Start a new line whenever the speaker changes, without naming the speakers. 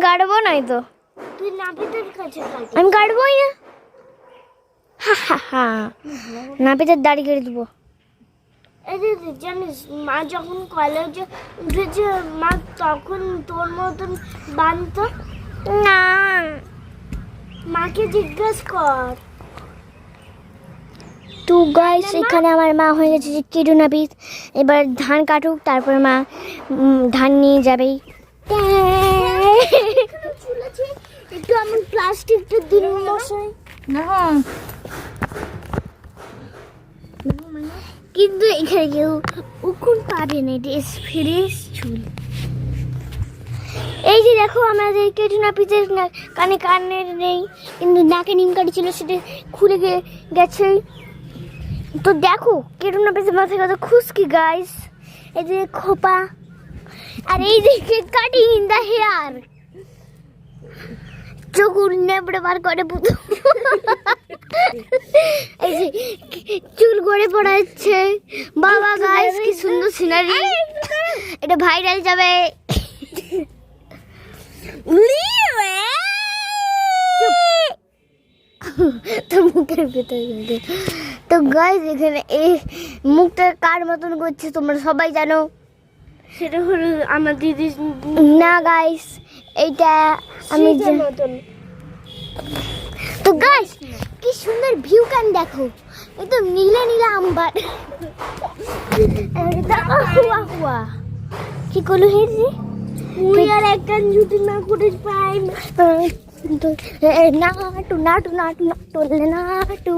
কাটবো নাই তো,
তুই নাপিতের কাছে কাটে।
আমি কাটবোই না। হা হা হা, নাপিতের দাড়ি কেটে দেবো।
এই যে জানিস মা যখন কলেজে উঠেছে মা তখন তোর মতন বানতো
না,
মাকে জিজ্ঞেস কর।
তো গাইস এখানে আমার মা হয়ে গেছে যে কেটু নাপিত। এবার ধান কাটুক, তারপর মা ধান নিয়ে যাবেই।
চুল আছে একটু আমার প্লাস্টিকটা দিন মশাই
না, কিন্তু এখানে কেউ উকুন পাবে না, এটা ফ্রেশ চুল। এই যে দেখো আমাদের কেটু নাপিতের কানে কানের নেই, কিন্তু নাকে নিম কাটি ছিল, সেটা খুলে গেছে। তো দেখো কেটু নাপিতের মাথায় কত খুশকি গাইস, এই যে খোপা, আর এই যে কাটিং ইন দ্য হেয়ার, চকুর নেবড়ে বার করে পুতো। এই যে চুল গড়ে পড়াচ্ছে বাবা গাইস, কি সুন্দর সিনারি, এটা ভাইরাল যাবে। তো মুখের ভিতরে তো গাইস এখানে এই মুখটা কার মতন করছে তোমরা সবাই জানো।
সেটা হলো আমার দিদি
না গাইস, এইটা আমি
মতন।
তো গাইস কি সুন্দর ভিউ কান দেখো, একদম নীলা নীলা আম্বার। হুয়া হুয়া কি করলো হেজি,
তুই আর একটা জুটি না করে পাই
নাটু নাটু নাটু নাটু নাটু